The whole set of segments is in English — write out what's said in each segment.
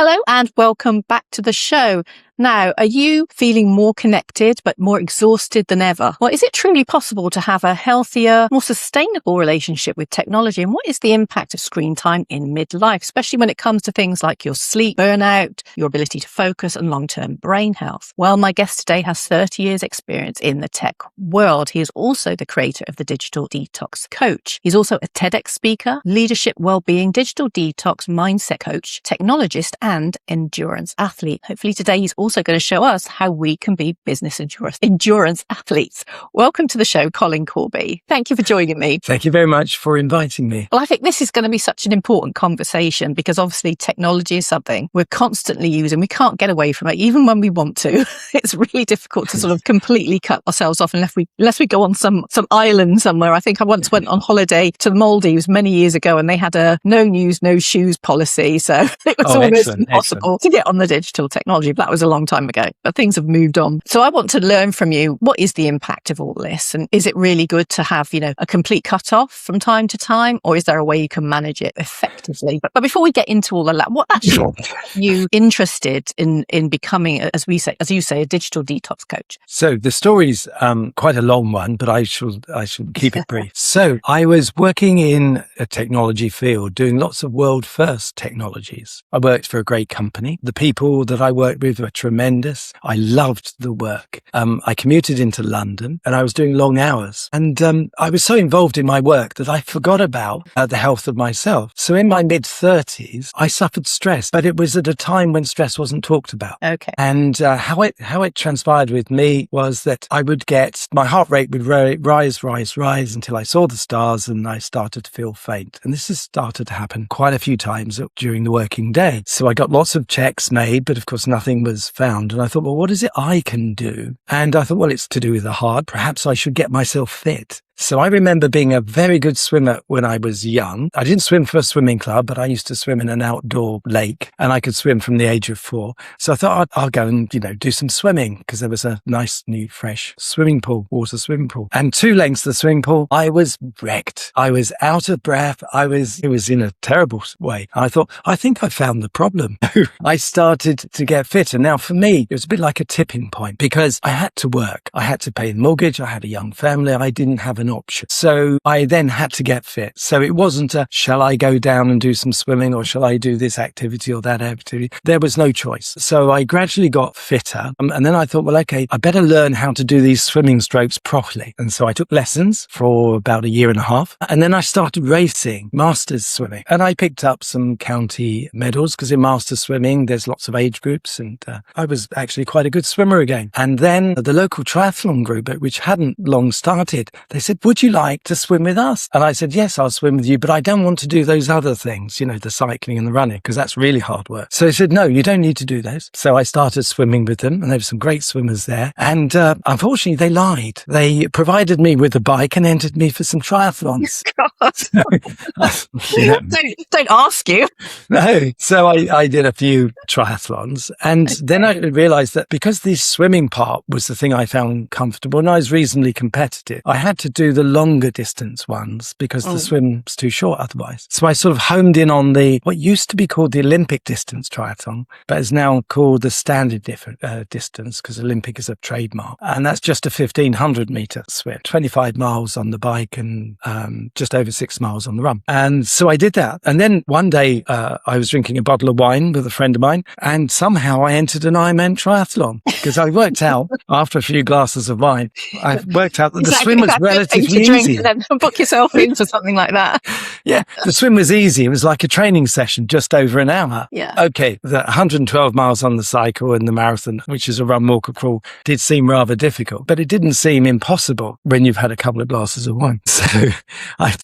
Hello and welcome back to the show. Now, are you feeling more connected but more exhausted than ever? Well, is it truly possible to have a healthier, more sustainable relationship with technology? And what is the impact of screen time in midlife, especially when it comes to things like your sleep, burnout, your ability to focus and long-term brain health? Well, my guest today has 30 years experience in the tech world. He is also the creator of the Digital Detox Coach. He's also a TEDx speaker, leadership wellbeing, digital detox mindset coach, technologist, and endurance athlete. Hopefully today he's also going to show us how we can be business endurance athletes. Welcome to the show, Colin Corby. Thank you for joining me. Thank you very much for inviting me. Well, I think this is going to be such an important conversation because obviously technology is something we're constantly using. We can't get away from it, even when we want to. It's really difficult to sort of completely cut ourselves off unless we go on some island somewhere. I think I once went on holiday to the Maldives many years ago and they had a no news, no shoes policy. So it was almost impossible to get on the digital technology. But that was a long time ago, but things have moved on. So I want to learn from you, what is the impact of all this? And is it really good to have, a complete cut off from time to time? Or is there a way you can manage it effectively? But before we get into all of that, what actually got you interested in becoming, as you say, a digital detox coach? So the story's quite a long one, but I shall keep it brief. So I was working in a technology field, doing lots of world first technologies. I worked for a great company. The people that I worked with were tremendous. I loved the work. I commuted into London and I was doing long hours. And I was so involved in my work that I forgot about the health of myself. So in my mid-30s, I suffered stress, but it was at a time when stress wasn't talked about. Okay. And how it transpired with me was that I would get, my heart rate would rise until I saw the stars and I started to feel faint. And this has started to happen quite a few times during the working day. So I got lots of checks made, but of course nothing was found. And I thought, well, what is it I can do? And I thought, well, it's to do with the heart. Perhaps I should get myself fit. So I remember being a very good swimmer when I was young. I didn't swim for a swimming club, but I used to swim in an outdoor lake and I could swim from the age of 4. So I thought I'll go and, do some swimming because there was a nice new fresh water swimming pool. And 2 lengths of the swimming pool, I was wrecked. I was out of breath. It was in a terrible way. I thought, I think I found the problem. I started to get fit. And now for me, it was a bit like a tipping point because I had to work. I had to pay the mortgage. I had a young family. I didn't have an option. So I then had to get fit. So it wasn't shall I go down and do some swimming or shall I do this activity or that activity? There was no choice. So I gradually got fitter. And then I thought, well, okay, I better learn how to do these swimming strokes properly. And so I took lessons for about 1.5 years. And then I started racing, masters swimming. And I picked up some county medals because in masters swimming, there's lots of age groups. And I was actually quite a good swimmer again. And then the local triathlon group, which hadn't long started, they said, would you like to swim with us? And I said, yes, I'll swim with you, but I don't want to do those other things, the cycling and the running, because that's really hard work. So they said, no, you don't need to do those. So I started swimming with them and there were some great swimmers there. And unfortunately, they lied. They provided me with a bike and entered me for some triathlons. Don't ask you. No. So I did a few triathlons and then I realized that because the swimming part was the thing I found comfortable and I was reasonably competitive, I had to do the longer distance ones because the swim's too short otherwise. So I sort of homed in on what used to be called the Olympic distance triathlon, but is now called the standard distance because Olympic is a trademark. And that's just a 1,500 meter swim, 25 miles on the bike and just over 6 miles on the run. And so I did that. And then one day I was drinking a bottle of wine with a friend of mine and somehow I entered an Ironman triathlon because I worked out after a few glasses of wine, I worked out that the swim was relatively easy. And then book yourself into something like that. Yeah, the swim was easy. It was like a training session, just over an hour. Yeah. Okay, the 112 miles on the cycle and the marathon, which is a run, walk, or crawl, did seem rather difficult, but it didn't seem impossible when you've had a couple of glasses of wine. So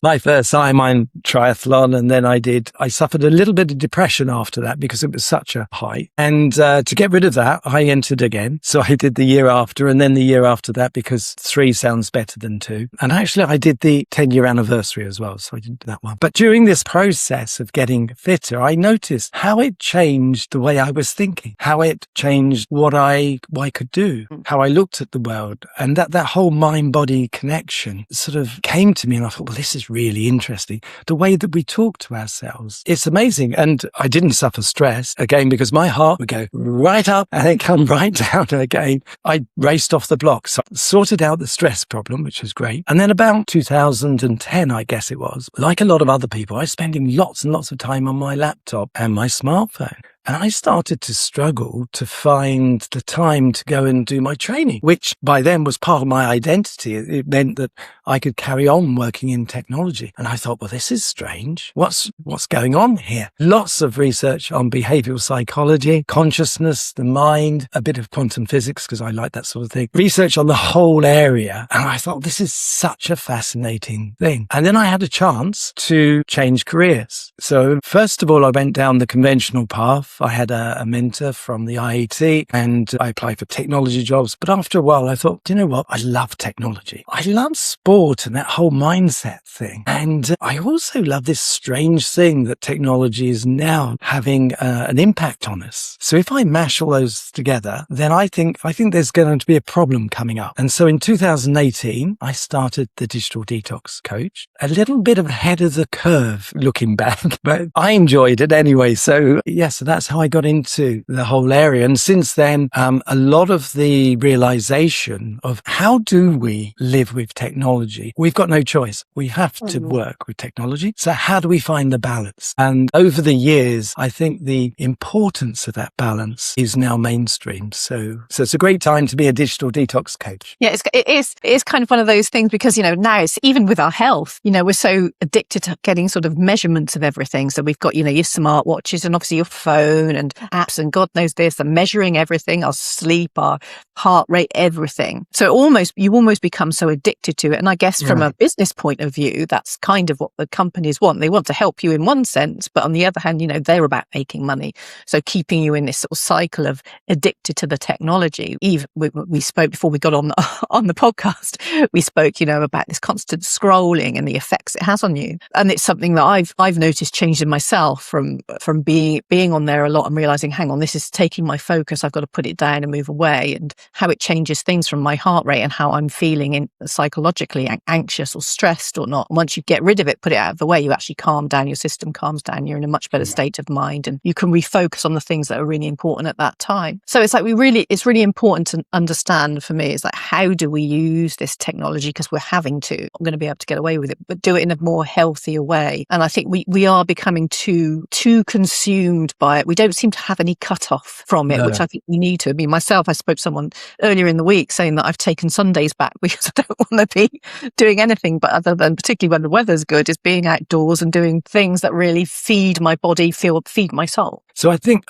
my first Ironman triathlon, and then I suffered a little bit of depression after that because it was such a high. And to get rid of that, I entered again. So I did the year after and then the year after that because 3 sounds better than 2. And actually I did the 10-year anniversary as well. So I did that one. But during this process of getting fitter, I noticed how it changed the way I was thinking, how it changed what I could do, how I looked at the world. And that whole mind-body connection sort of came to me and I thought, well, this is really really interesting. The way that we talk to ourselves, it's amazing. And I didn't suffer stress again because my heart would go right up and then come right down again. I raced off the block, so sorted out the stress problem, which was great. And then about 2010, I guess it was, like a lot of other people, I was spending lots and lots of time on my laptop and my smartphone. And I started to struggle to find the time to go and do my training, which by then was part of my identity. It meant that I could carry on working in technology. And I thought, well, this is strange. What's going on here? Lots of research on behavioral psychology, consciousness, the mind, a bit of quantum physics, because I like that sort of thing. Research on the whole area. And I thought, this is such a fascinating thing. And then I had a chance to change careers. So first of all, I went down the conventional path. I had a mentor from the IET and I applied for technology jobs. But after a while, I thought, do you know what? I love technology. I love sport and that whole mindset thing. And I also love this strange thing that technology is now having an impact on us. So if I mash all those together, then I think there's going to be a problem coming up. And so in 2018, I started the Digital Detox Coach, a little bit ahead of the curve looking back, but I enjoyed it anyway. So yes, so that's how I got into the whole area. And since then, a lot of the realization of how do we live with technology? We've got no choice. We have to work with technology. So how do we find the balance? And over the years, I think the importance of that balance is now mainstream. So it's a great time to be a digital detox coach. Yeah, it is kind of one of those things because, now it's even with our health, we're so addicted to getting sort of measurements of everything. So we've got, your smartwatches and obviously your phone and apps and God knows this, and measuring everything, our sleep, our heart rate, everything. So you almost become so addicted to it. And I guess from a business point of view, that's kind of what the companies want. They want to help you in one sense, but on the other hand, they're about making money. So keeping you in this sort of cycle of addicted to the technology. Even we spoke before we got on the podcast, we spoke, about this constant scrolling and the effects it has on you. And it's something that I've noticed changed in myself from being on there a lot and realizing, hang on, this is taking my focus. I've got to put it down and move away, and how it changes things from my heart rate and how I'm feeling psychologically anxious or stressed or not. Once you get rid of it, put it out of the way, you actually calm down, your system calms down, you're in a much better state of mind, and you can refocus on the things that are really important at that time. So it's like it's really important to understand for me, it's like, how do we use this technology? Because we're having to, I'm going to be able to get away with it, but do it in a more healthier way. And I think we are becoming too consumed by it. We don't seem to have any cut off from it, which I think we need to. I mean, myself, I spoke to someone earlier in the week saying that I've taken Sundays back because I don't want to be doing anything but other than, particularly when the weather's good, is being outdoors and doing things that really feed my body, feed my soul. So I think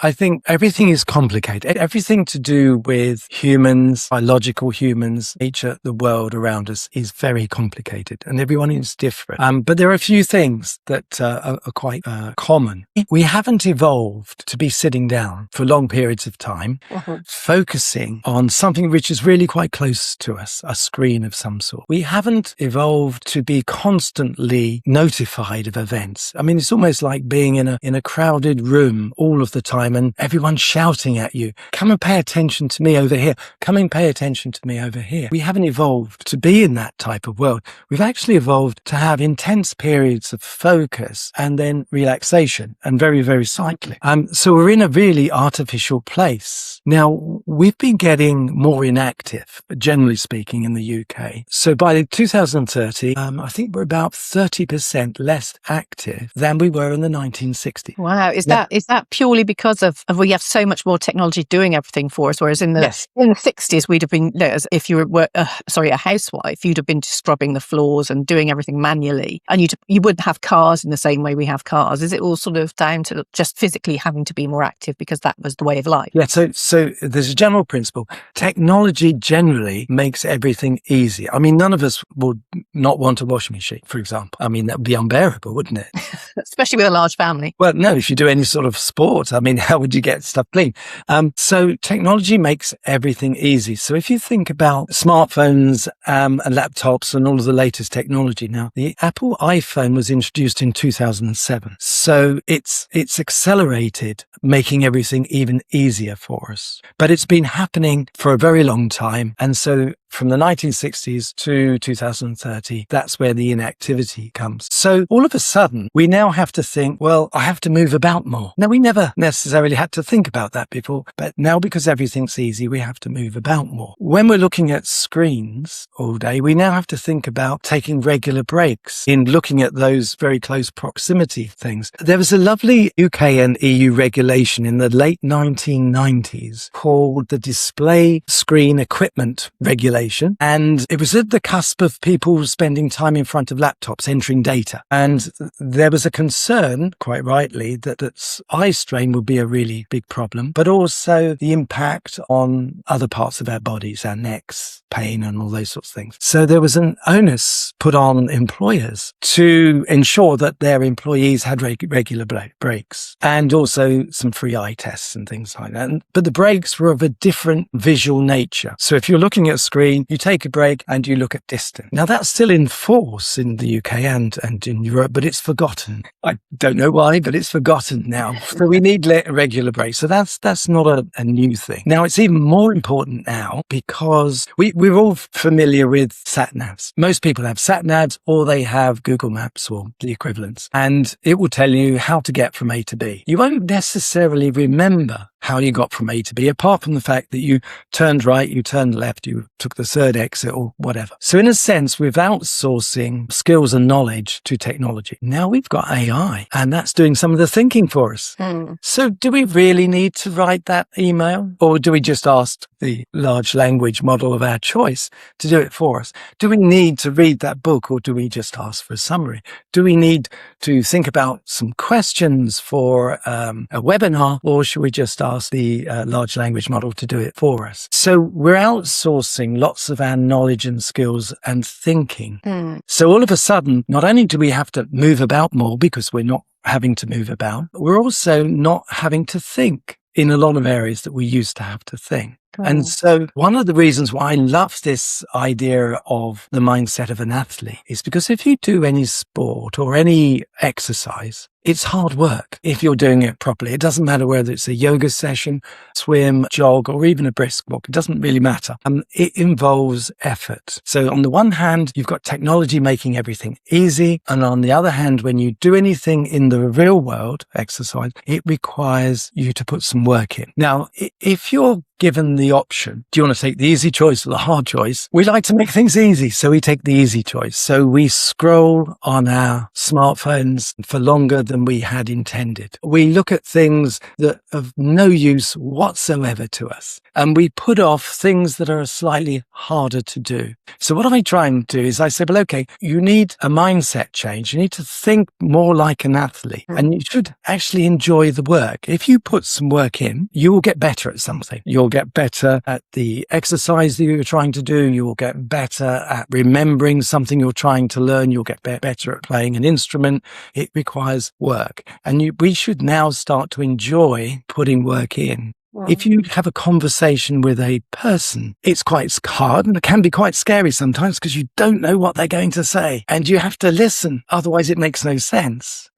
everything is complicated. Everything to do with humans, biological humans, nature, the world around us is very complicated, and everyone is different. But there are a few things that are quite common. We haven't evolved to be sitting down for long periods of time, focusing on something which is really quite close to us, a screen of some sort. We haven't evolved to be constantly notified of events. I mean, it's almost like being in a crowded room all of the time and everyone's shouting at you, come and pay attention to me over here, come and pay attention to me over here. We haven't evolved to be in that type of world. We've actually evolved to have intense periods of focus and then relaxation and very, very cycling. So we're in a really artificial place. Now, we've been getting more inactive, generally speaking, in the UK. So by 2030, I think we're about 30% less active than we were in the 1960s. Wow. Is that purely because of we have so much more technology doing everything for us, whereas in the 60s, we'd have been, if you were a housewife, you'd have been scrubbing the floors and doing everything manually, and you wouldn't have cars in the same way we have cars. Is it all sort of down to just physically having to be more active because that was the way of life? Yeah, so there's a general principle. Technology generally makes everything easy. I mean, none of us would not want a washing machine, for example. I mean, that would be unbearable, wouldn't it? Especially with a large family. Well, no, if you do any sort of sport, I mean, how would you get stuff clean? So technology makes everything easy. So if you think about smartphones and laptops and all of the latest technology now, the Apple iPhone was introduced in 2007. So it's accelerated, making everything even easier for us. But it's been happening for a very long time. And so from the 1960s to 2030, that's where the inactivity comes. So all of a sudden, we now have to think, well, I have to move about more. Now, we never necessarily had to think about that before, but now because everything's easy, we have to move about more. When we're looking at screens all day, we now have to think about taking regular breaks in looking at those very close proximity things. There was a lovely UK and EU regulation in the late 1990s called the Display Screen Equipment Regulation. And it was at the cusp of people spending time in front of laptops entering data. And there was a concern, quite rightly, that eye strain would be a really big problem, but also the impact on other parts of our bodies, our necks, pain, and all those sorts of things. So there was an onus put on employers to ensure that their employees had regular breaks, and also some free eye tests and things like that. But the breaks were of a different visual nature. So if you're looking at a screen, you take a break and you look at distance. Now that's still in force in the UK and in Europe, but it's forgotten. I don't know why, but it's forgotten now. So we need regular breaks. So that's not a new thing. Now it's even more important now because we're all familiar with sat-navs. Most people have sat-navs or they have Google Maps or the equivalents, and it will tell you how to get from A to B. You won't necessarily remember how you got from A to B, apart from the fact that you turned right, you turned left, you took the third exit or whatever. So in a sense, we're outsourcing skills and knowledge to technology. Now we've got AI and that's doing some of the thinking for us. So do we really need to write that email, or do we just ask the large language model of our choice to do it for us? Do we need to read that book, or do we just ask for a summary? Do we need to think about some questions for a webinar, or should we just ask the large language model to do it for us? So we're outsourcing lots of our knowledge and skills and thinking. So all of a sudden, not only do we have to move about more because we're not having to move about, we're also not having to think in a lot of areas that we used to have to think. And so one of the reasons why I love this idea of the mindset of an athlete is because if you do any sport or any exercise, it's hard work if you're doing it properly. It doesn't matter whether it's a yoga session, swim, jog, or even a brisk walk. It doesn't really matter. It involves effort. So on the one hand, you've got technology making everything easy. And on the other hand, when you do anything in the real world exercise, it requires you to put some work in. Now, if you're given the option, do you want to take the easy choice or the hard choice? We like to make things easy, so we take the easy choice. So we scroll on our smartphones for longer than we had intended. We look at things that are of no use whatsoever to us, and we put off things that are slightly harder to do. So what I try and do is I say, well, okay, you need a mindset change. You need to think more like an athlete, and you should actually enjoy the work. If you put some work in, you will get better at something. You'll get better at the exercise that you're trying to do. You will get better at remembering something you're trying to learn. You'll get better at playing an instrument. It requires work. And we should now start to enjoy putting work in. If you have a conversation with a person, it's quite hard and it can be quite scary sometimes because you don't know what they're going to say and you have to listen. Otherwise, it makes no sense.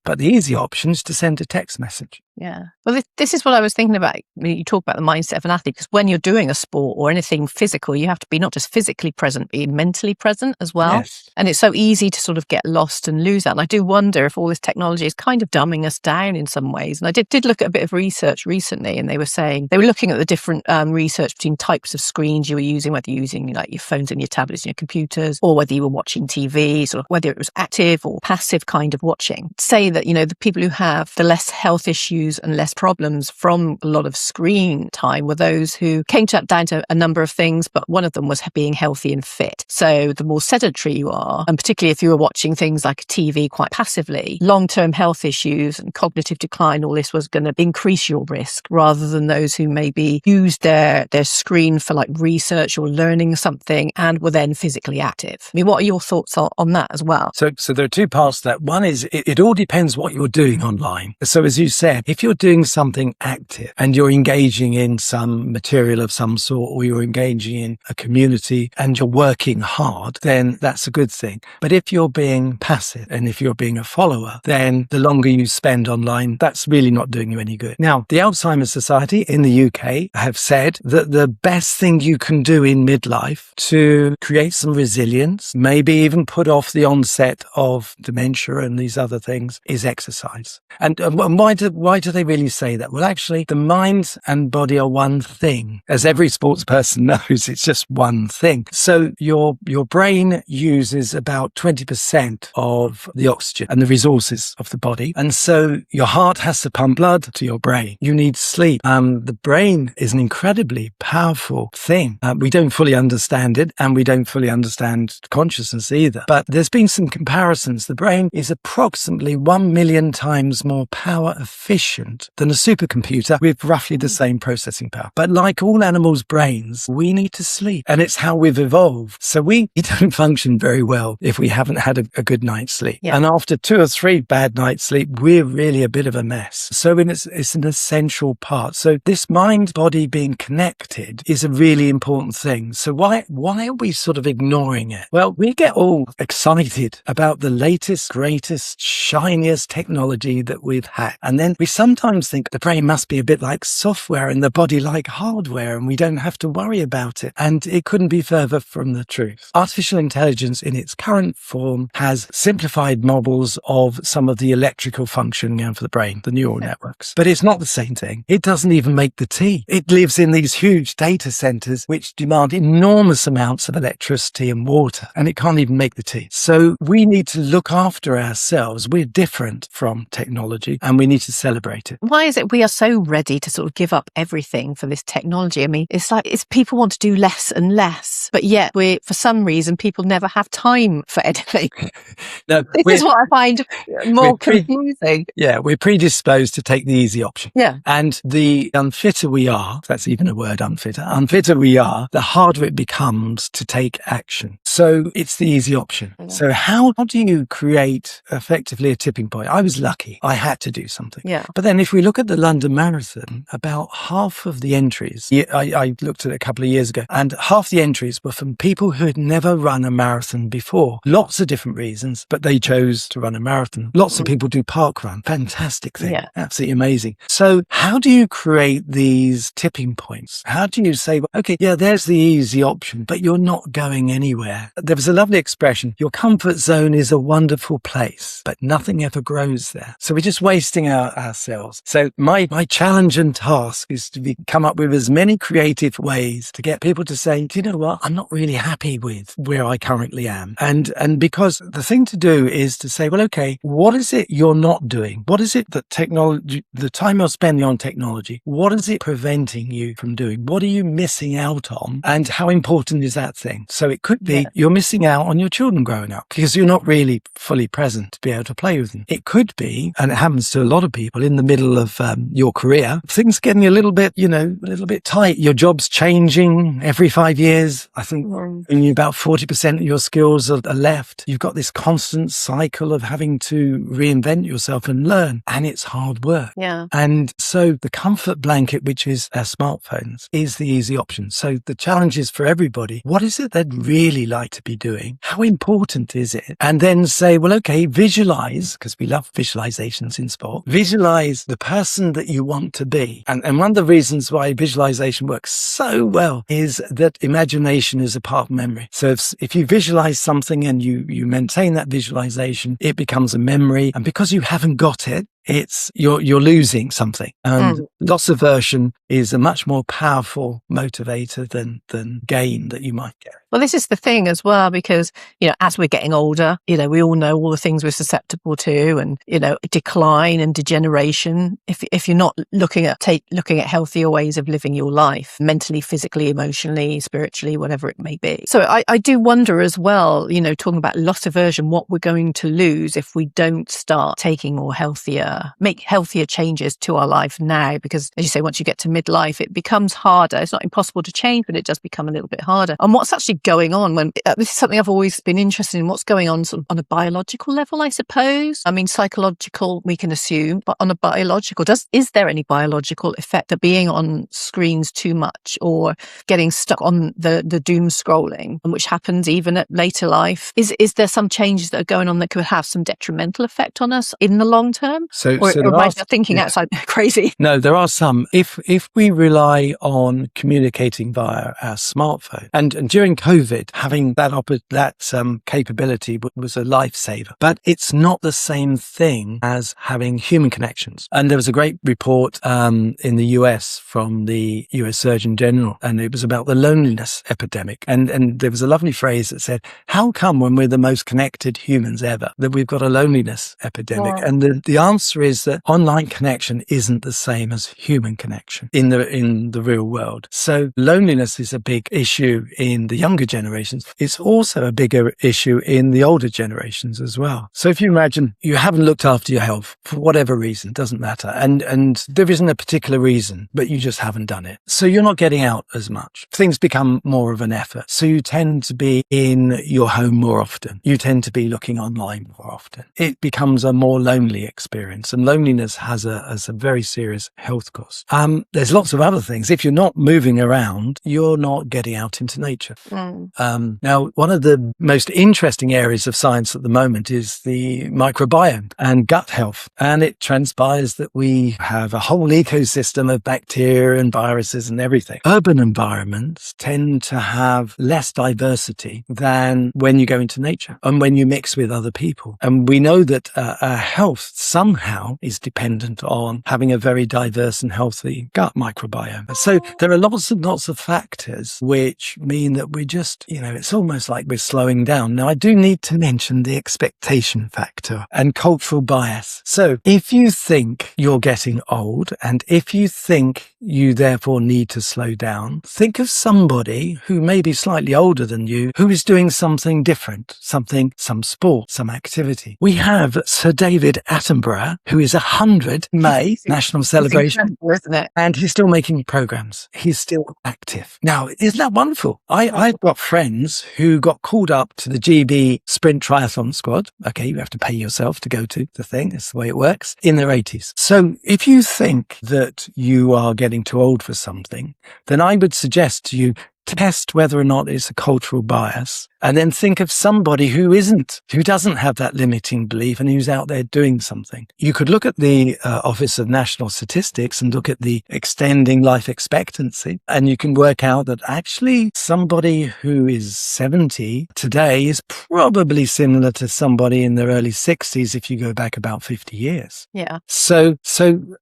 But the easy option is to send a text message. Yeah. Well, this is what I was thinking about. You talk about the mindset of an athlete, because when you're doing a sport or anything physical, you have to be not just physically present, but mentally present as well. Yes. And it's so easy to sort of get lost and lose that. And I do wonder if all this technology is kind of dumbing us down in some ways. And I did look at a bit of research recently, and they were looking at the different research between types of screens you were using, whether you're using like your phones and your tablets and your computers, or whether you were watching TV, sort of whether it was active or passive kind of watching. Say that, the people who have the less health issues and less problems from a lot of screen time were those who came down to a number of things, but one of them was being healthy and fit. So the more sedentary you are, and particularly if you were watching things like TV quite passively, long-term health issues and cognitive decline, all this was going to increase your risk, rather than those who maybe used their screen for like research or learning something and were then physically active. I mean, what are your thoughts on that as well? So there are two parts to that. One is it all depends what you're doing online. So as you said, if if you're doing something active and you're engaging in some material of some sort, or you're engaging in a community and you're working hard, then that's a good thing. But if you're being passive and if you're being a follower, then the longer you spend online, that's really not doing you any good. Now, the Alzheimer's Society in the UK have said that the best thing you can do in midlife to create some resilience, maybe even put off the onset of dementia and these other things, is exercise. And why do they really say that? Well, actually, the mind and body are one thing. As every sports person knows, it's just one thing. So your brain uses about 20% of the oxygen and the resources of the body. And so your heart has to pump blood to your brain. You need sleep. The brain is an incredibly powerful thing. We don't fully understand it, and we don't fully understand consciousness either. But there's been some comparisons. The brain is approximately 1 million times more power efficient than a supercomputer with roughly the same processing power. But like all animals' brains, we need to sleep, and it's how we've evolved. So we don't function very well if we haven't had a good night's sleep. Yeah. And after 2 or 3 bad nights' sleep, we're really a bit of a mess. So it's an essential part. So this mind-body being connected is a really important thing. So why are we sort of ignoring it? Well, we get all excited about the latest, greatest, shiniest technology that we've had. And then we sometimes think the brain must be a bit like software and the body like hardware, and we don't have to worry about it. And it couldn't be further from the truth. Artificial intelligence in its current form has simplified models of some of the electrical functioning for the brain, the neural networks. But it's not the same thing. It doesn't even make the tea. It lives in these huge data centers which demand enormous amounts of electricity and water, and it can't even make the tea. So we need to look after ourselves. We're different from technology, and we need to celebrate it. Why is it we are so ready to sort of give up everything for this technology? I mean, it's like people want to do less and less, but yet for some reason, people never have time for anything. No, this is what I find more confusing. Yeah, we're predisposed to take the easy option. Yeah. And the unfitter we are, if that's even a word, unfitter we are, the harder it becomes to take action. So it's the easy option. Yeah. So how do you create effectively a tipping point? I was lucky. I had to do something. Yeah. But then if we look at the London Marathon, about half of the entries, I looked at it a couple of years ago, and half the entries were from people who had never run a marathon before. Lots of different reasons, but they chose to run a marathon. Lots of people do park run. Fantastic thing. Yeah. Absolutely amazing. So how do you create these tipping points? How do you say, okay, yeah, there's the easy option, but you're not going anywhere? There was a lovely expression, your comfort zone is a wonderful place, but nothing ever grows there. So we're just wasting ourselves. So my challenge and task is to come up with as many creative ways to get people to say, do you know what? I'm not really happy with where I currently am. And because the thing to do is to say, well, okay, what is it you're not doing? What is it that technology, the time you're spending on technology, what is it preventing you from doing? What are you missing out on? And how important is that thing? So it could be you're missing out on your children growing up because you're not really fully present to be able to play with them. It could be, and it happens to a lot of people in the middle of your career, things getting a little bit tight. Your job's changing every 5 years. I think only about 40% of your skills are left. You've got this constant cycle of having to reinvent yourself and learn, and it's hard work. Yeah. And so the comfort blanket, which is our smartphones, is the easy option. So the challenge is for everybody. What is it they'd really like to be doing? How important is it? And then say, well, okay, visualize, because we love visualizations in sport. Visualize the person that you want to be. And one of the reasons why visualization works so well is that imagination is a part of memory. So if you visualize something and you maintain that visualization, it becomes a memory. And because you haven't got it, you're losing something. And loss aversion is a much more powerful motivator than gain that you might get. Well, this is the thing as well, because, as we're getting older, we all know all the things we're susceptible to, and, decline and degeneration. If you're not looking at healthier ways of living your life, mentally, physically, emotionally, spiritually, whatever it may be. So I do wonder as well, talking about loss aversion, what we're going to lose if we don't start taking more healthier make healthier changes to our life now? Because as you say, once you get to midlife, it becomes harder. It's not impossible to change, but it does become a little bit harder. And what's actually going on when this is something I've always been interested in, what's going on sort of on a biological level, I suppose. I mean, psychological, we can assume, but on a biological, is there any biological effect of being on screens too much or getting stuck on the doom scrolling, which happens even at later life? Is there some changes that are going on that could have some detrimental effect on us in the long term? Or am I thinking outside crazy? No, there are some. If we rely on communicating via our smartphone, and during COVID, having that capability was a lifesaver. But it's not the same thing as having human connections. And there was a great report in the US from the US Surgeon General, and it was about the loneliness epidemic. And there was a lovely phrase that said, how come when we're the most connected humans ever that we've got a loneliness epidemic? Yeah. And the answer is that online connection isn't the same as human connection in the real world. So loneliness is a big issue in the younger generations. It's also a bigger issue in the older generations as well. So if you imagine you haven't looked after your health for whatever reason, doesn't matter. And there isn't a particular reason, but you just haven't done it. So you're not getting out as much. Things become more of an effort. So you tend to be in your home more often. You tend to be looking online more often. It becomes a more lonely experience, and loneliness has a very serious health cost. There's lots of other things. If you're not moving around, you're not getting out into nature. Now, one of the most interesting areas of science at the moment is the microbiome and gut health. And it transpires that we have a whole ecosystem of bacteria and viruses and everything. Urban environments tend to have less diversity than when you go into nature and when you mix with other people. And we know that our health somehow is dependent on having a very diverse and healthy gut microbiome. So there are lots and lots of factors which mean that we're just, it's almost like we're slowing down. Now, I do need to mention the expectation factor and cultural bias. So if you think you're getting old and if you think you therefore need to slow down, think of somebody who may be slightly older than you who is doing something different, some sport, some activity. We have Sir David Attenborough, who is 100 May, national celebration, isn't it? And he's still making programs. He's still active. Now, isn't that wonderful? I've got friends who got called up to the GB Sprint Triathlon Squad. Okay, you have to pay yourself to go to the thing. That's the way it works. In their 80s. So if you think that you are getting too old for something, then I would suggest to you, test whether or not it's a cultural bias, and then think of somebody who doesn't have that limiting belief and who's out there doing something. You could look at the Office of National Statistics and look at the extending life expectancy, and you can work out that actually somebody who is 70 today is probably similar to somebody in their early 60s if you go back about 50 years. Yeah. So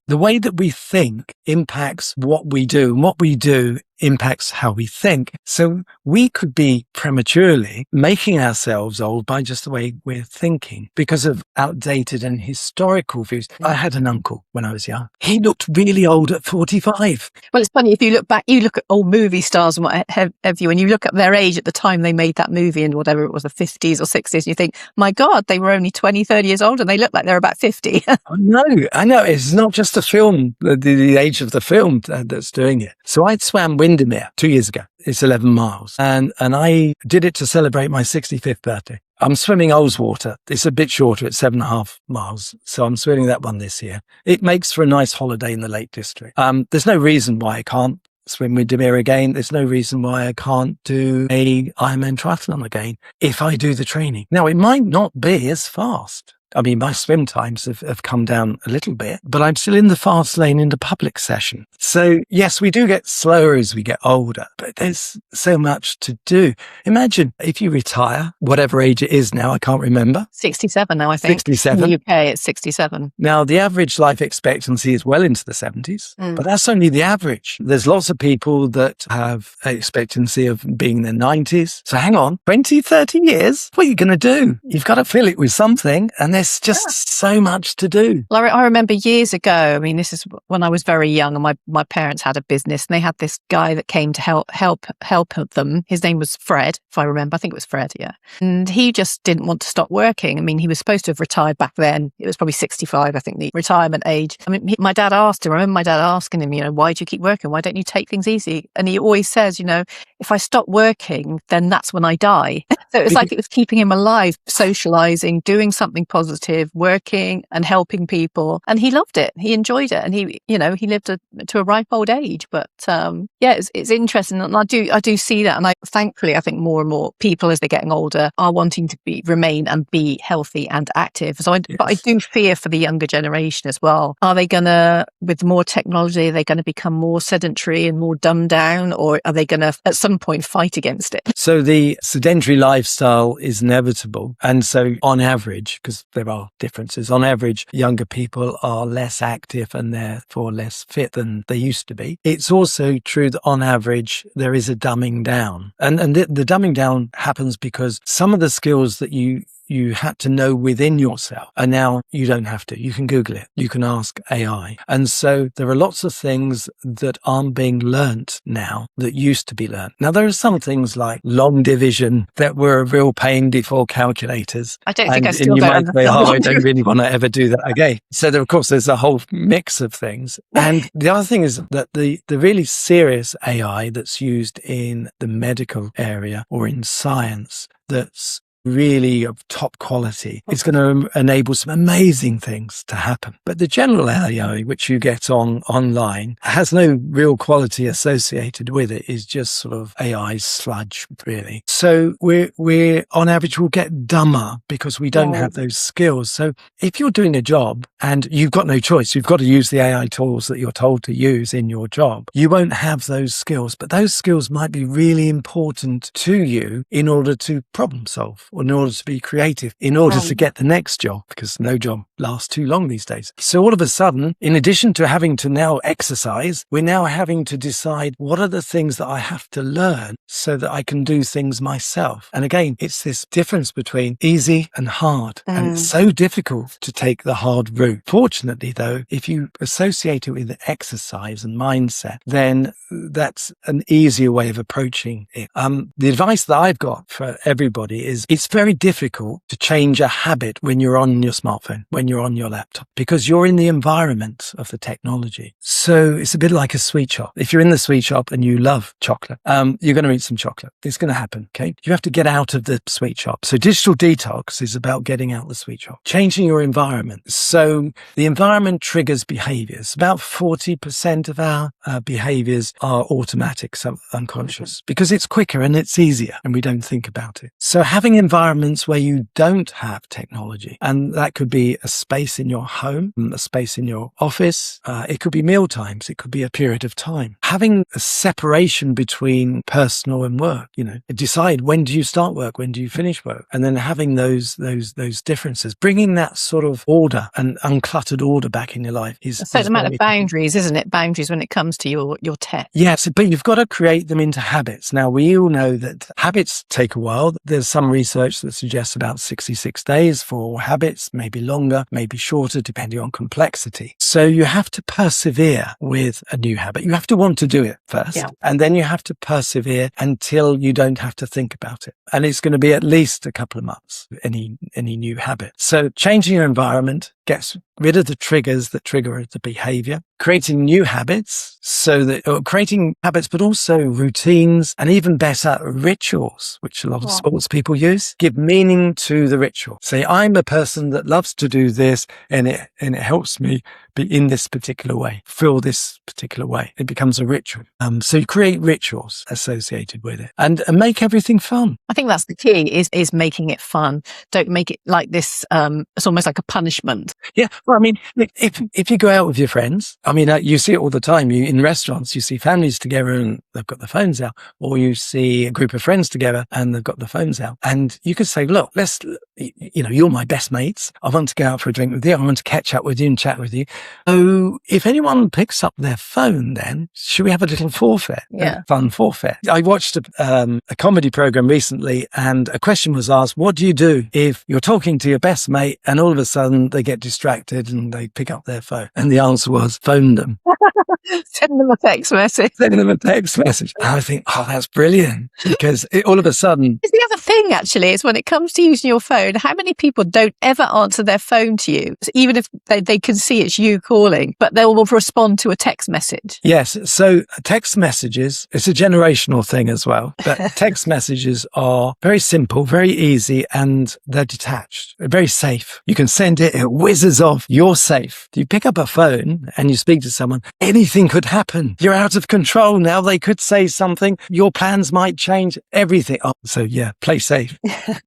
the way that we think impacts what we do, and what we do impacts how we think. So we could be prematurely making ourselves old by just the way we're thinking because of outdated and historical views. I had an uncle when I was young. He looked really old at 45. Well, it's funny, if you look back, you look at old movie stars and what have you, and you look at their age at the time they made that movie in whatever it was, the 50s or 60s, and you think, my God, they were only 20, 30 years old and they look like they're about 50. I know. It's not just the film, the age of the film that's doing it. So I swam Windermere 2 years ago. It's 11 miles. And I did it to celebrate my 65th birthday. I'm swimming Ullswater. It's a bit shorter. It's 7.5 miles. So I'm swimming that one this year. It makes for a nice holiday in the Lake District. There's no reason why I can't swim Windermere again. There's no reason why I can't do a Ironman triathlon again if I do the training. Now, it might not be as fast. I mean, my swim times have come down a little bit, but I'm still in the fast lane in the public session. So yes, we do get slower as we get older, but there's so much to do. Imagine if you retire, whatever age it is now, I can't remember. 67 now, I think. 67. In the UK, it's 67. Now, the average life expectancy is well into the 70s, but that's only the average. There's lots of people that have an expectancy of being in their 90s. So hang on, 20, 30 years? What are you going to do? You've got to fill it with something, and there's just so much to do. Well, I remember years ago, I mean, this is when I was very young, and my parents had a business, and they had this guy that came to help them. His name was Fred, if I remember. I think it was Fred, yeah. And he just didn't want to stop working. I mean, he was supposed to have retired back then. It was probably 65, I think, the retirement age. I mean, my dad asked him, I remember my dad asking him, why do you keep working? Why don't you take things easy? And he always says, if I stop working, then that's when I die. So it was like it was keeping him alive, socializing, doing something positive, working and helping people. And he loved it. He enjoyed it. And he lived to a ripe old age. But it's interesting. And I do see that. And thankfully, I think more and more people as they're getting older are wanting to remain and be healthy and active. But I do fear for the younger generation as well. Are they going to, with more technology, are they going to become more sedentary and more dumbed down? Or are they going to, at some point, fight against it? So the sedentary lifestyle is inevitable. And so on average, because there are differences, on average, younger people are less active and therefore less fit than they used to be. It's also true that on average, there is a dumbing down. And the dumbing down happens because some of the skills that you had to know within yourself. And now you don't have to. You can Google it. You can ask AI. And so there are lots of things that aren't being learnt now that used to be learnt. Now, there are some things like long division that were a real pain before calculators. I don't think I still you don't might say, understand. I don't really want to ever do that again. So of course, there's a whole mix of things. And the other thing is that the really serious AI that's used in the medical area or in science that's really of top quality, it's going to enable some amazing things to happen. But the general AI, which you get online, has no real quality associated with it. It's just sort of AI sludge, really. So we're on average, we'll get dumber because we don't have those skills. So if you're doing a job and you've got no choice, you've got to use the AI tools that you're told to use in your job, you won't have those skills. But those skills might be really important to you in order to problem solve, or in order to be creative, in order to get the next job, because no job lasts too long these days. So all of a sudden, in addition to having to now exercise, we're now having to decide what are the things that I have to learn so that I can do things myself. And again, it's this difference between easy and hard. And it's so difficult to take the hard route. Fortunately, though, if you associate it with exercise and mindset, then that's an easier way of approaching it. The advice that I've got for everybody is it's very difficult to change a habit when you're on your smartphone, when you're on your laptop, because you're in the environment of the technology. So it's a bit like a sweet shop. If you're in the sweet shop and you love chocolate, you're going to eat some chocolate. It's going to happen. Okay. You have to get out of the sweet shop. So digital detox is about getting out of the sweet shop, changing your environment. So the environment triggers behaviors. About 40% of our behaviors are automatic, so unconscious, because it's quicker and it's easier and we don't think about it. So having environments where you don't have technology, and that could be a space in your home, a space in your office, it could be meal times, it could be a period of time. Having a separation between personal and work, decide when do you start work, when do you finish work, and then having those differences, bringing that sort of order and uncluttered order back in your life is a certain amount of boundaries, isn't it? Boundaries when it comes to your tech. Yes, but you've got to create them into habits. Now, we all know that habits take a while. There's some research that suggests about 66 days for habits, maybe longer, maybe shorter, depending on complexity. So you have to persevere with a new habit. You have to want to do it first, and then you have to persevere until you don't have to think about it. And it's going to be at least a couple of months, any new habit. So changing your environment gets rid of the triggers that trigger the behavior, creating new habits, creating habits, but also routines, and even better, rituals, which a lot of sports people use, give meaning to the ritual. Say, I'm a person that loves to do this, and it helps me be in this particular way, feel this particular way. It becomes a ritual. So you create rituals associated with it and make everything fun. I think that's the key is making it fun. Don't make it like this. It's almost like a punishment. Yeah. Well, I mean, look, if you go out with your friends, I mean, you see it all the time. In restaurants, you see families together and they've got the phones out, or you see a group of friends together and they've got the phones out. And you could say, look, you're my best mates. I want to go out for a drink with you. I want to catch up with you and chat with you. So if anyone picks up their phone, then should we have a little forfeit? Yeah. Fun forfeit. I watched a comedy program recently, and a question was asked, what do you do if you're talking to your best mate and all of a sudden they get distracted and they pick up their phone? And the answer was phone them. Send them a text message. Send them a text message. And I think, oh, that's brilliant, because all of a sudden... The other thing, actually, is when it comes to using your phone, how many people don't ever answer their phone to you, even if they can see it's you calling, but they will respond to a text message? Yes. So text messages, it's a generational thing as well, but text messages are very simple, very easy, and they're detached. They're very safe. You can send it, it whizzes off, you're safe. You pick up a phone and you speak to someone, anything could happen. You're out of control now. They could say something. Your plans might change, everything. Oh, so yeah, play safe.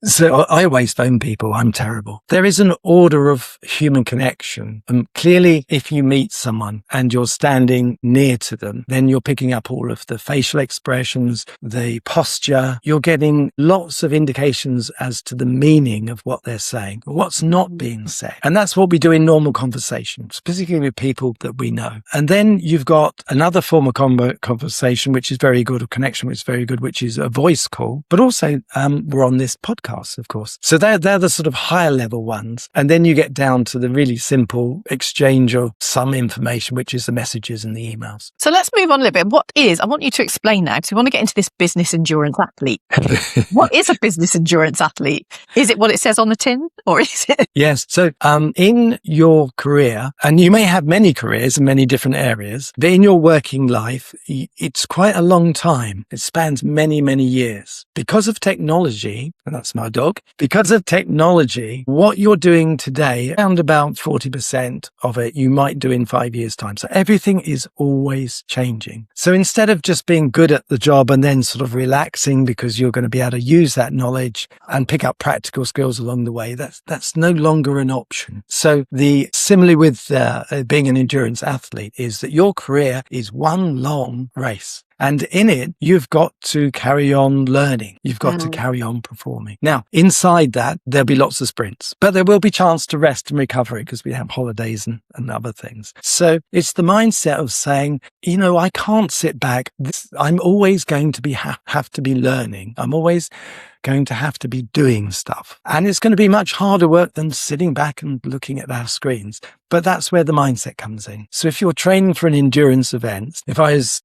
So I always phone people. I'm terrible. There is an order of human connection. Clearly, if you meet someone and you're standing near to them, then you're picking up all of the facial expressions, the posture. You're getting lots of indications as to the meaning of what they're saying, what's not being said. And that's what we do in normal conversations, particularly with people that we know. And then you've got another form of conversation, which is very good, or connection, which is very good, which is a voice call. But also, we're on this podcast, of course. So they're the sort of higher level ones. And then you get down to the really simple exchange of some information, which is the messages and the emails. So let's move on a little bit. I want you to explain now, because we want to get into this business endurance athlete. What is a business endurance athlete? Is it what it says on the tin, or is it? Yes. So in your career, and you may have many careers in many different areas, but in your working life, it's quite a long time. It spans many, many years. Because of technology, and that's my dog, because of technology, what you're doing today, around about 40% of it, you might do in 5 years' time. So everything is always changing. So instead of just being good at the job and then sort of relaxing because you're going to be able to use that knowledge and pick up practical skills along the way, that's no longer an option. So similarly with being an endurance athlete is that your career is one long race. And in it, you've got to carry on learning. You've got to carry on performing. Now, inside that, there'll be lots of sprints, but there will be chance to rest and recovery because we have holidays and other things. So it's the mindset of saying, I can't sit back. I'm always going to have to be learning. I'm always going to have to be doing stuff. And it's going to be much harder work than sitting back and looking at our screens. But that's where the mindset comes in. So if you're training for an endurance event,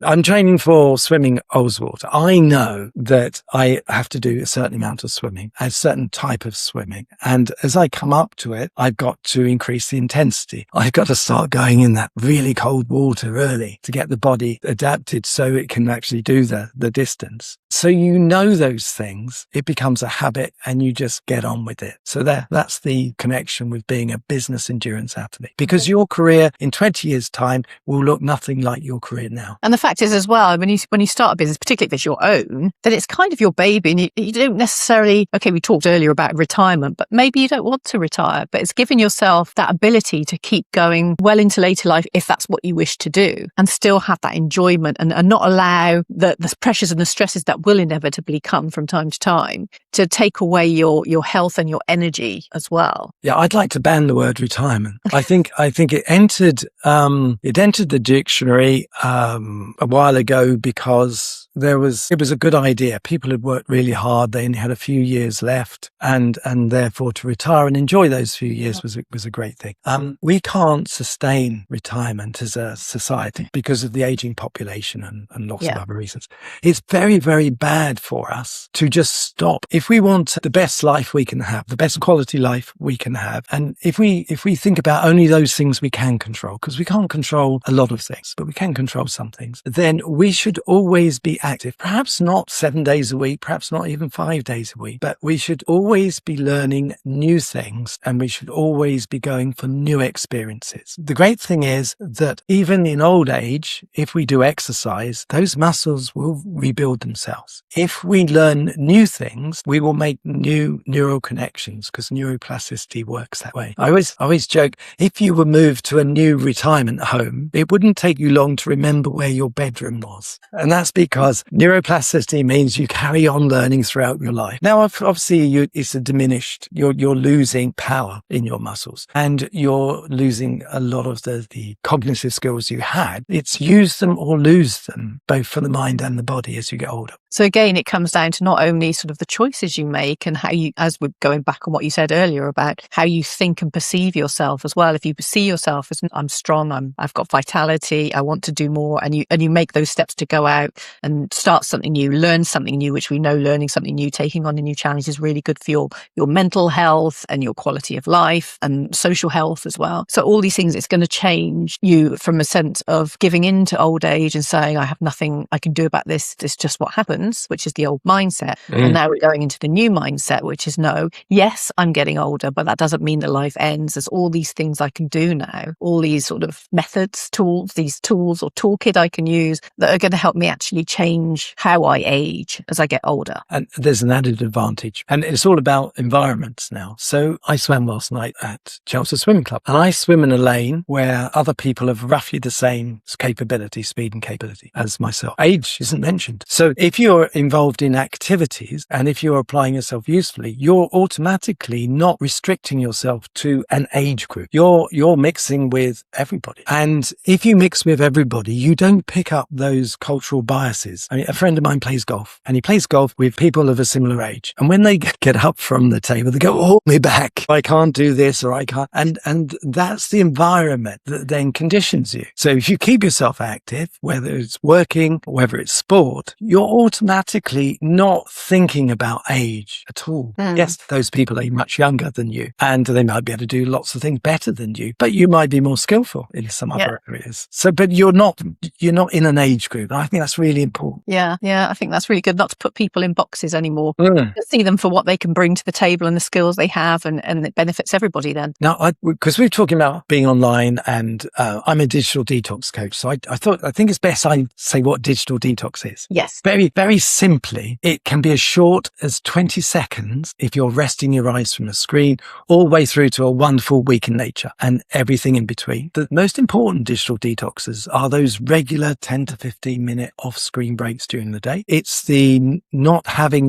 I'm training for swimming Oldswater, I know that I have to do a certain amount of swimming, a certain type of swimming. And as I come up to it, I've got to increase the intensity. I've got to start going in that really cold water early to get the body adapted so it can actually do the distance. So those things, it becomes a habit and you just get on with it. So that's the connection with being a business endurance athlete, because your career in 20 years' time will look nothing like your career now. And the fact is as well, when you start a business, particularly if it's your own, then it's kind of your baby, and you don't necessarily, okay, we talked earlier about retirement, but maybe you don't want to retire, but it's giving yourself that ability to keep going well into later life if that's what you wish to do, and still have that enjoyment and not allow the pressures and the stresses that will inevitably come from time to time to take away your health and your energy as well. Yeah, I'd like to ban the word retirement. I think it entered the dictionary a while ago because it was a good idea. People had worked really hard. They only had a few years left, and therefore to retire and enjoy those few years was a great thing. We can't sustain retirement as a society because of the aging population and lots of other reasons. It's very, very bad for us to just stop. If we want the best life we can have, the best quality life we can have, and if we think about only those things we can control, because we can't control a lot of things, but we can control some things, then we should always be active, perhaps not 7 days a week, perhaps not even 5 days a week, but we should always be learning new things and we should always be going for new experiences. The great thing is that even in old age, if we do exercise, those muscles will rebuild themselves. If we learn new things, we will make new neural connections because neuroplasticity works that way. I always joke, if you were moved to a new retirement home, it wouldn't take you long to remember where your bedroom was. And that's because neuroplasticity means you carry on learning throughout your life. Now, obviously, it's a diminished, you're losing power in your muscles and you're losing a lot of the cognitive skills you had. It's use them or lose them, both for the mind and the body as you get older. So again, it comes down to not only sort of the choices you make and how you, as we're going back on what you said earlier about how you think and perceive yourself as well. If you see yourself as I'm strong, I've got vitality, I want to do more, and you make those steps to go out and start something new, learn something new, which we know learning something new, taking on a new challenge is really good for your mental health and your quality of life and social health as well. So all these things, it's going to change you from a sense of giving in to old age and saying, I have nothing I can do about this. It's just what happens, which is the old mindset. And now we're going into the new mindset, which is no, yes, I'm getting older, but that doesn't mean that life ends. There's all these things I can do now, all these sort of methods, these tools or toolkit I can use that are going to help me actually change how I age as I get older. And there's an added advantage. And it's all about environments now. So I swam last night at Chelsea Swimming Club, and I swim in a lane where other people have roughly the same capability, speed and capability as myself. Age isn't mentioned. So if you're involved in activities and if you're applying yourself usefully, you're automatically not restricting yourself to an age group. You're mixing with everybody. And if you mix with everybody, you don't pick up those cultural biases. I mean, a friend of mine plays golf and he plays golf with people of a similar age. And when they get up from the table, they go, hold me back. I can't do this or I can't. And that's the environment that then conditions you. So if you keep yourself active, whether it's working, whether it's sport, you're automatically not thinking about age at all. Yes, those people are much younger than you and they might be able to do lots of things better than you, but you might be more skillful in some other areas. So, but you're not in an age group. I think that's really important. Yeah, I think that's really good, not to put people in boxes anymore. Just see them for what they can bring to the table and the skills they have, and it benefits everybody then. Now, because we're talking about being online and I'm a digital detox coach. So I think it's best I say what digital detox is. Yes. Very, very simply, it can be as short as 20 seconds if you're resting your eyes from a screen, all the way through to a wonderful week in nature and everything in between. The most important digital detoxes are those regular 10 to 15 minute off-screen breaks during the day. It's the not having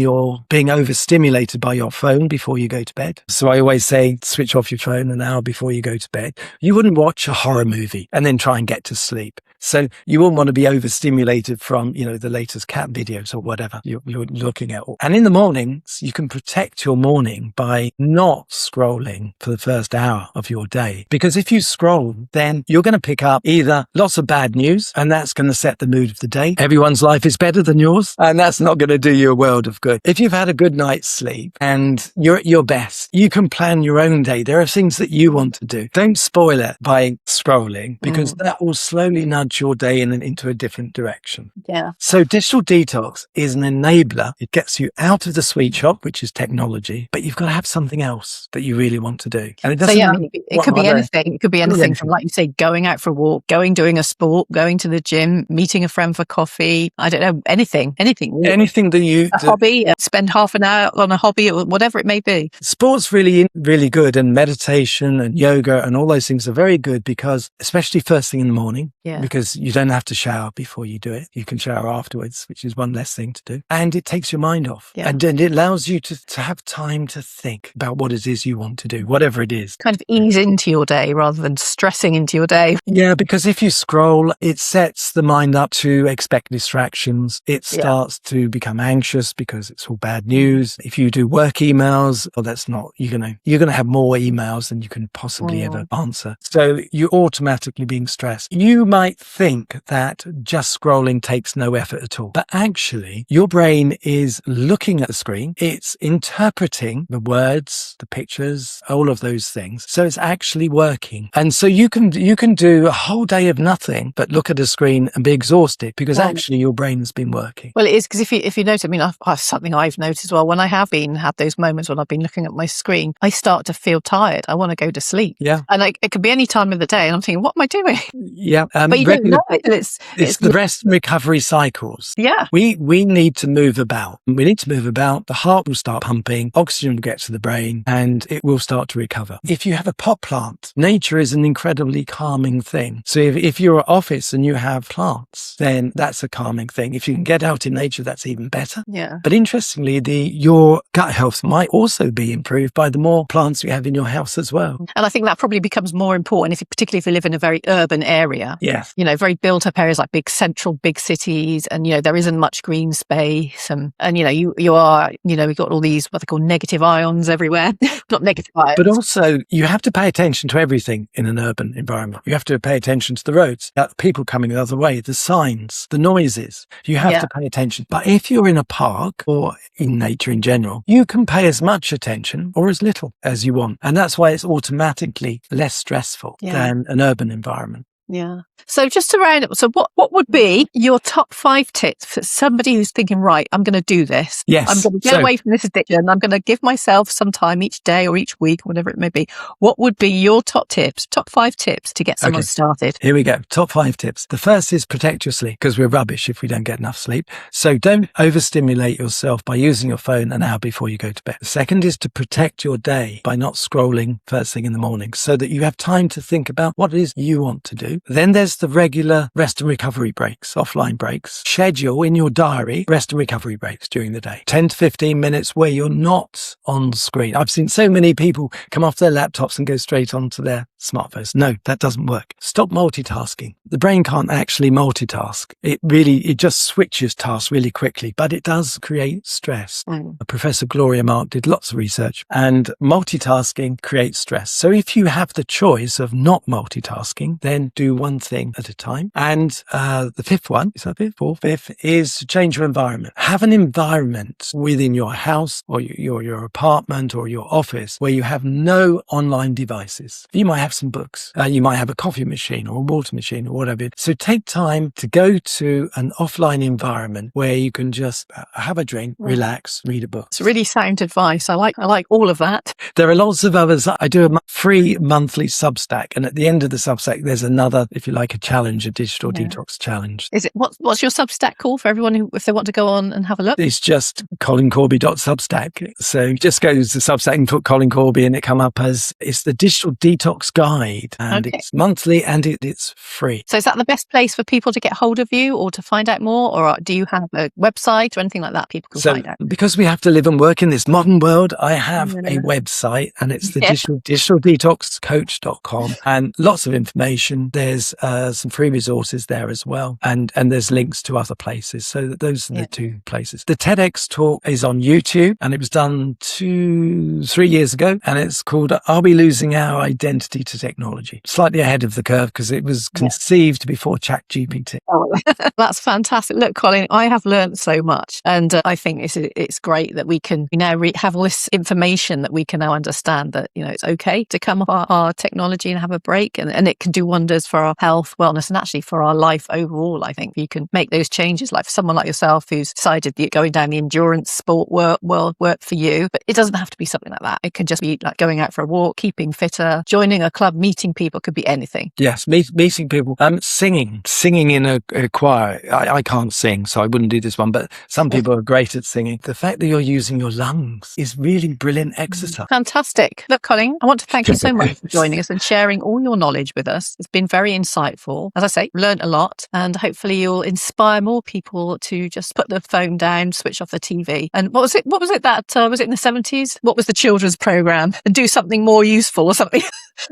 being overstimulated by your phone before you go to bed. So I always say, switch off your phone an hour before you go to bed. You wouldn't watch a horror movie and then try and get to sleep. So you wouldn't want to be overstimulated from, the latest cat videos or whatever you're looking at. And in the mornings, you can protect your morning by not scrolling for the first hour of your day. Because if you scroll, then you're going to pick up either lots of bad news, and that's going to set the mood of the day. Everyone's life is better than yours, and that's not going to do you a world of good. If you've had a good night's sleep and you're at your best, you can plan your own day. There are things that you want to do. Don't spoil it by scrolling, because that will slowly nudge your day into a different direction. Yeah. So digital detox is an enabler. It gets you out of the sweet shop, which is technology, but you've got to have something else that you really want to do. And it doesn't. It could be anything. It could be anything from, like you say, going out for a walk, doing a sport, going to the gym, meeting a friend for coffee. I don't know, anything. Anything that hobby, spend half an hour on a hobby or whatever it may be. Sport's really, really good, and meditation and yoga and all those things are very good because, especially first thing in the morning, because you don't have to shower before you do it. You can shower afterwards, which is one less thing to do. And it takes your mind off. Yeah. And it allows you to have time to think about what it is you want to do, whatever it is. Kind of ease into your day rather than stressing into your day. Yeah, because if you scroll, it sets the mind up to expect distractions. It starts to become anxious because it's all bad news. If you do work emails, that's not, you're gonna have more emails than you can possibly ever answer. So you're automatically being stressed. You might think that just scrolling takes no effort at all, but actually your brain is looking at the screen. It's interpreting the words, the pictures, all of those things. So it's actually working. And so you can do a whole day of nothing but look at a screen and be exhausted, because actually your brain brain's been working. Well, it is, because if you notice, I mean, something I've noticed as well, when I have had those moments when I've been looking at my screen, I start to feel tired. I want to go to sleep. Yeah. And it could be any time of the day. And I'm thinking, what am I doing? Yeah. But you don't know it. It's the rest and recovery cycles. Yeah. We need to move about. We need to move about. The heart will start pumping, oxygen will get to the brain, and it will start to recover. If you have a pot plant, nature is an incredibly calming thing. So if you're at office and you have plants, then that's a calming thing. If you can get out in nature, that's even better. Yeah. But interestingly, your gut health might also be improved by the more plants you have in your house as well. And I think that probably becomes more important particularly if you live in a very urban area. Yes. Very built up areas like big cities, and there isn't much green space, and you are we've got all these what they call negative ions everywhere. Not negative ions. But also you have to pay attention to everything in an urban environment. You have to pay attention to the roads, the people coming the other way, the signs, the noises. You have to pay attention. But if you're in a park or in nature in general, you can pay as much attention or as little as you want. And that's why it's automatically less stressful than an urban environment. Yeah. So just to round up, so what would be your top 5 tips for somebody who's thinking, right, I'm going to do this. Yes. I'm going to get away from this addiction. I'm going to give myself some time each day or each week, whatever it may be. What would be your top 5 tips to get someone started? Here we go. Top 5 tips. The first is protect your sleep, because we're rubbish if we don't get enough sleep. So don't overstimulate yourself by using your phone an hour before you go to bed. The second is to protect your day by not scrolling first thing in the morning, so that you have time to think about what it is you want to do. Then there's the regular rest and recovery breaks, offline breaks. Schedule in your diary rest and recovery breaks during the day. 10 to 15 minutes where you're not on screen. I've seen so many people come off their laptops and go straight onto their smartphones. No, that doesn't work. Stop multitasking. The brain can't actually multitask. It just switches tasks really quickly, but it does create stress. Professor Gloria Mark did lots of research, and multitasking creates stress. So if you have the choice of not multitasking, then do one thing at a time. And the fifth one, is that fifth, is to change your environment. Have an environment within your house or your apartment or your office where you have no online devices. You might have some books. You might have a coffee machine or a water machine or whatever. So take time to go to an offline environment where you can just have a drink, relax, read a book. It's really sound advice. I like all of that. There are lots of others. I do a free monthly Substack, and at the end of the Substack, there's another, if you like, a challenge, a digital detox challenge. Is it what's your Substack called for everyone who, if they want to go on and have a look? It's just colincorby.substack. So just go to Substack and put Colin Corby, and it come up as it's the Digital Detox Guide, and it's monthly and it's free. So is that the best place for people to get hold of you or to find out more, or do you have a website or anything like that people can find out? Because we have to live and work in this modern world, I have a website, and it's the Digital Detox Coach.com, and lots of information. There's some free resources there as well, and there's links to other places. So those are the 2 places. The TEDx talk is on YouTube, and it was done 2-3 years ago, and it's called "Are We Losing Our Identity to Technology?" Slightly ahead of the curve because it was conceived before ChatGPT. Oh, that's fantastic. Look, Colin, I have learned so much, and I think it's great that we can now have all this information that we can now understand that it's okay to come off our technology and have a break, and it can do wonders for our health, wellness, and actually for our life overall. I think you can make those changes, like for someone like yourself who's decided that going down the endurance sport world work for you, but it doesn't have to be something like that. It can just be like going out for a walk, keeping fitter, joining a club, meeting people, could be anything. Yes, meeting people, singing in a choir. I can't sing, so I wouldn't do this one, but some people are great at singing. The fact that you're using your lungs is really brilliant exercise. Fantastic. Look, Colin, I want to thank you so much for joining us and sharing all your knowledge with us. It's been very insightful. As I say, learned a lot, and hopefully you'll inspire more people to just put the phone down, switch off the TV. And what was it that, was it in the 70s? What was the children's program? And do something more useful or something.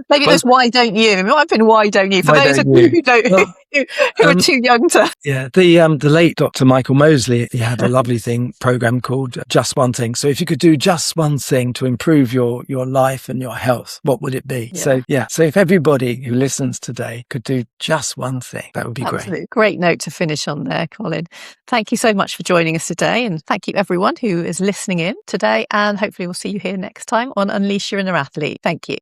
Maybe it was Why Don't You? It might have been Why Don't You? For those of you who are too young to... Yeah, the late Dr. Michael Mosley, he had a lovely program called Just One Thing. So if you could do just one thing to improve your life and your health, what would it be? So if everybody who listens today could do just one thing, that would be great. Great note to finish on there, Colin. Thank you so much for joining us today, and thank you everyone who is listening in today, and hopefully we'll see you here next time on Unleash Your Inner Athlete. Thank you.